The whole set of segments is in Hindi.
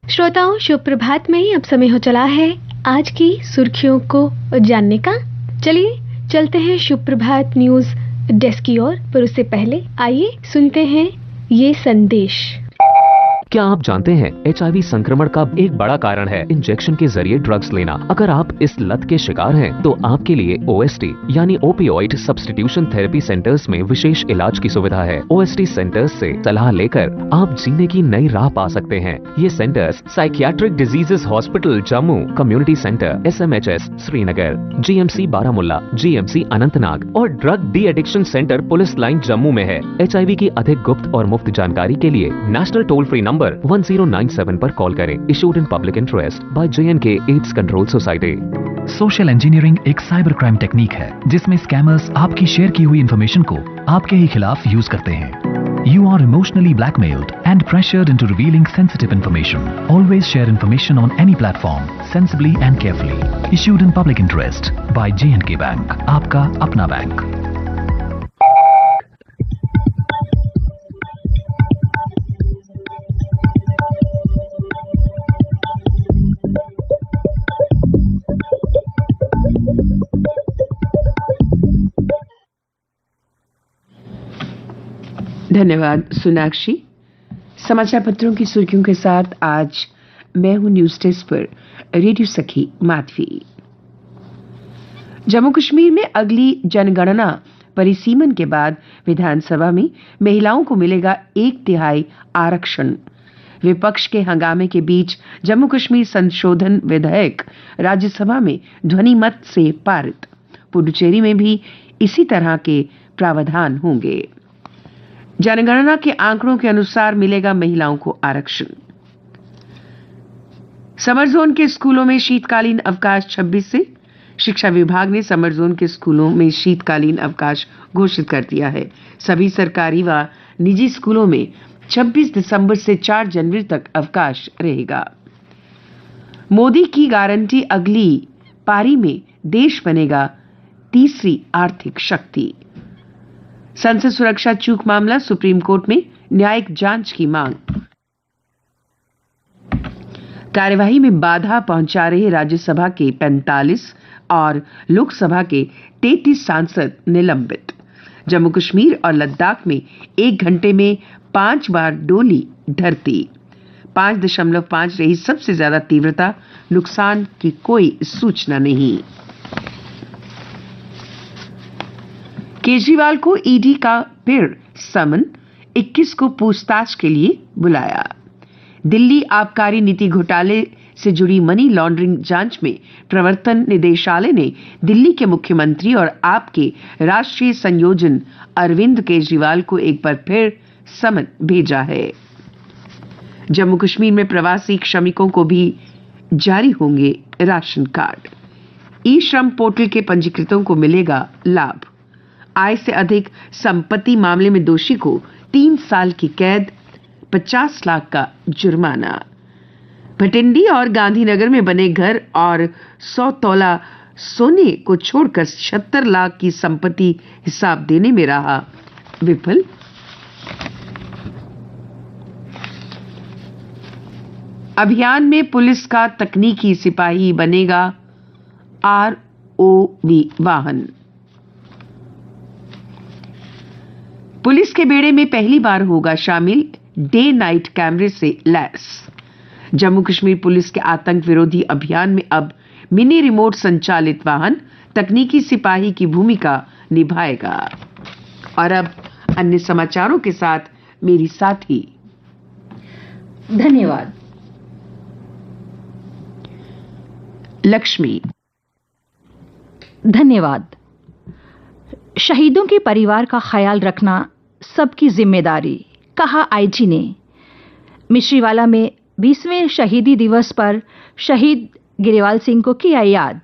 श्रोताओं, शुभ प्रभात में अब समय हो चला है आज की सुर्खियों को जानने का। चलिए चलते हैं शुभ प्रभात न्यूज डेस्क की ओर, पर उससे पहले आइए सुनते हैं ये संदेश। क्या आप जानते हैं HIV संक्रमण का एक बड़ा कारण है इंजेक्शन के जरिए ड्रग्स लेना। अगर आप इस लत के शिकार हैं, तो आपके लिए OST यानी ओपियोइड सब्स्टिट्यूशन थेरेपी सेंटर्स में विशेष इलाज की सुविधा है। OST सेंटर्स से सलाह लेकर आप जीने की नई राह पा सकते हैं। ये centres psychiatric diseases hospital Jammu, community centre SMHS Srinagar, GMC Baramulla, GMC Anantnag और drug de addiction centre police line Jammu में है। HIV की अधिक गुप्त और मुफ्त जानकारी के लिए नेशनल टोल फ्री नंबर 1097 पर कॉल करें। Issued in public interest by J&K AIDS control society. Social engineering एक साइबर क्राइम टेक्निक है जिसमें स्कैमर्स आपकी शेयर की हुई इंफॉर्मेशन को आपके ही खिलाफ यूज करते हैं। You are emotionally blackmailed and pressured into revealing sensitive information. Always share information on any platform sensibly and carefully. Issued in public interest by J&K Bank, आपका अपना बैंक। धन्यवाद सोनाक्षी। समाचार पत्रों की सुर्खियों के साथ आज मैं हूं न्यूज डेस्क पर रेडियो सखी माधवी। जम्मू कश्मीर में अगली जनगणना परिसीमन के बाद विधानसभा में महिलाओं को मिलेगा 1/3 आरक्षण। विपक्ष के हंगामे के बीच जम्मू कश्मीर संशोधन विधेयक राज्यसभा में ध्वनि मत से पारित। पुडुचेरी में भी इसी तरह के प्रावधान होंगे। जनगणना के आंकड़ों के अनुसार मिलेगा महिलाओं को आरक्षण। समर जोन के स्कूलों में शीतकालीन अवकाश 26 से। शिक्षा विभाग ने समर जोन के स्कूलों में शीतकालीन अवकाश घोषित कर दिया है। सभी सरकारी व निजी स्कूलों में 26 दिसंबर से 4 जनवरी तक अवकाश रहेगा। मोदी की गारंटी, अगली पारी में देश बनेगा तीसरी आर्थिक शक्ति। संसद सुरक्षा चूक मामला, सुप्रीम कोर्ट में न्यायिक जांच की मांग। कार्यवाही में बाधा पहुंचा रहे राज्यसभा के 45 और लोकसभा के 33 सांसद निलंबित। जम्मू कश्मीर और लद्दाख में 1 घंटे में 5 बार डोली धरती। 5.5 रही सबसे ज्यादा तीव्रता, नुकसान की कोई सूचना नहीं। केजरीवाल को ईडी का फिर समन, 21 को पूछताछ के लिए बुलाया। दिल्ली आबकारी नीति घोटाले से जुड़ी मनी लॉन्ड्रिंग जांच में प्रवर्तन निदेशालय ने दिल्ली के मुख्यमंत्री और आप के राष्ट्रीय संयोजन अरविंद केजरीवाल को एक बार फिर समन भेजा है। जम्मू कश्मीर में प्रवासी श्रमिकों को भी जारी होंगे राशन कार्ड। ई श्रम पोर्टल के पंजीकृतों को मिलेगा लाभ। आय से अधिक संपत्ति मामले में दोषी को 3 साल की कैद, 50 लाख का जुर्माना। भटिंडी और गांधीनगर में बने घर और 100 तोला सोने को छोड़कर 76 लाख की संपत्ति हिसाब देने में रहा विफल। अभियान में पुलिस का तकनीकी सिपाही बनेगा ROV वाहन। पुलिस के बेड़े में पहली बार होगा शामिल डे नाइट कैमरे से लैस। जम्मू कश्मीर पुलिस के आतंक विरोधी अभियान में अब मिनी रिमोट संचालित वाहन तकनीकी सिपाही की भूमिका निभाएगा। और अब अन्य समाचारों के साथ मेरी साथी। धन्यवाद लक्ष्मी। धन्यवाद। शहीदों के परिवार का ख्याल रखना सबकी जिम्मेदारी, कहा IG ने। मिश्रीवाला में 20वें शहीदी दिवस पर शहीद गिरिवाल सिंह को किया याद।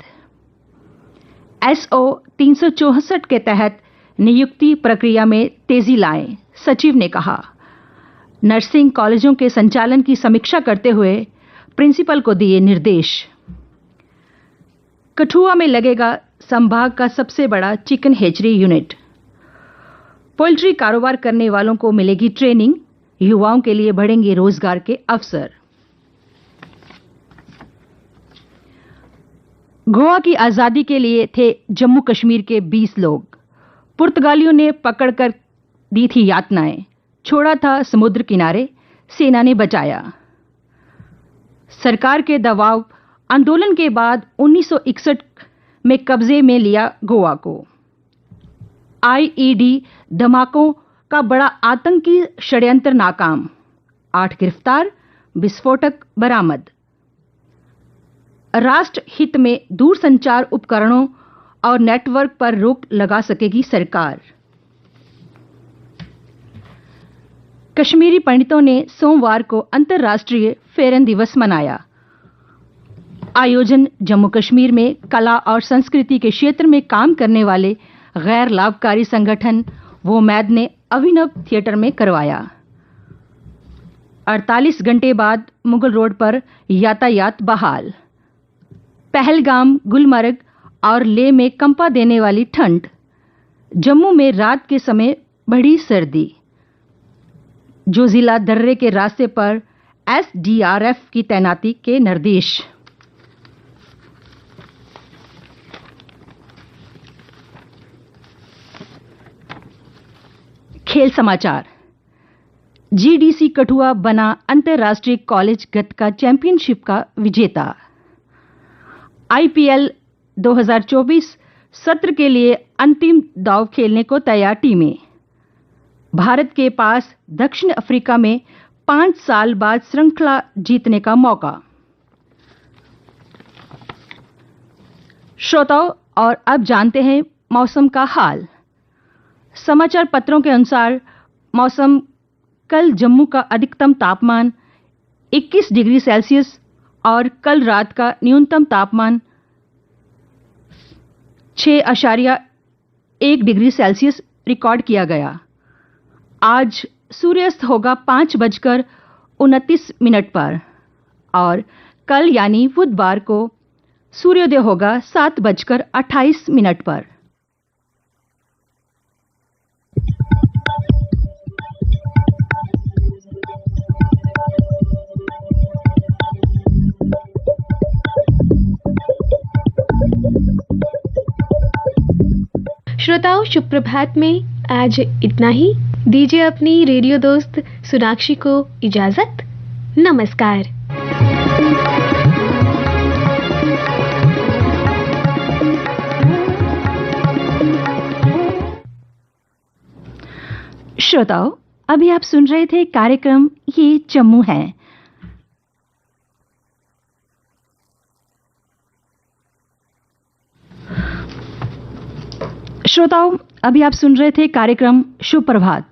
SO 364 के तहत नियुक्ति प्रक्रिया में तेजी लाएं, सचिव ने कहा। नर्सिंग कॉलेजों के संचालन की समीक्षा करते हुए प्रिंसिपल को दिए निर्देश। कठुआ में लगेगा संभाग का सबसे बड़ा चिकन हेचरी यूनिट। पोल्ट्री कारोबार करने वालों को मिलेगी ट्रेनिंग, युवाओं के लिए बढ़ेंगे रोजगार के अवसर। गोवा की आजादी के लिए थे जम्मू कश्मीर के 20 लोग। पुर्तगालियों ने पकड़कर दी थी यातनाएं, छोड़ा था समुद्र किनारे, सेना ने बचाया। सरकार के दबाव आंदोलन के बाद 1961 में कब्जे में लिया गोवा को। आईईडी धमाकों का बड़ा आतंकी षड्यंत्र नाकाम, 8 गिरफ्तार, विस्फोटक बरामद। राष्ट्र हित में दूरसंचार उपकरणों और नेटवर्क पर रोक लगा सकेगी सरकार। कश्मीरी पंडितों ने सोमवार को अंतर्राष्ट्रीय फेरन दिवस मनाया। आयोजन जम्मू कश्मीर में कला और संस्कृति के क्षेत्र में काम करने वाले गैर लाभकारी संगठन वोमैद ने अभिनव थिएटर में करवाया। 48 घंटे बाद मुगल रोड पर यातायात बहाल। पहलगाम, गुलमर्ग और लेह में कंपा देने वाली ठंड। जम्मू में रात के समय बढ़ी सर्दी। जो जिला दर्रे के रास्ते पर एसडीआरएफ की तैनाती के निर्देश। खेल समाचार। जीडीसी कठुआ बना अंतर्राष्ट्रीय कॉलेज गतका चैंपियनशिप का विजेता। आईपीएल 2024 सत्र के लिए अंतिम दांव खेलने को तैयार टीमें। भारत के पास दक्षिण अफ्रीका में 5 साल बाद श्रृंखला जीतने का मौका। श्रोताओं, और अब जानते हैं मौसम का हाल। समाचार पत्रों के अनुसार मौसम कल जम्मू का अधिकतम तापमान 21 डिग्री सेल्सियस और कल रात का न्यूनतम तापमान 6.1 डिग्री सेल्सियस रिकॉर्ड किया गया। आज सूर्यास्त होगा 5:29 पर और कल यानी बुधवार को सूर्योदय होगा 7:28 पर। श्रोताओं, शुभ प्रभात में आज इतना ही। दीजिए अपनी रेडियो दोस्त सोनाक्षी को इजाजत। नमस्कार। श्रोताओं, अभी आप सुन रहे थे कार्यक्रम ये जम्मू है। श्रोताओं, अभी आप सुन रहे थे कार्यक्रम शुभ प्रभात।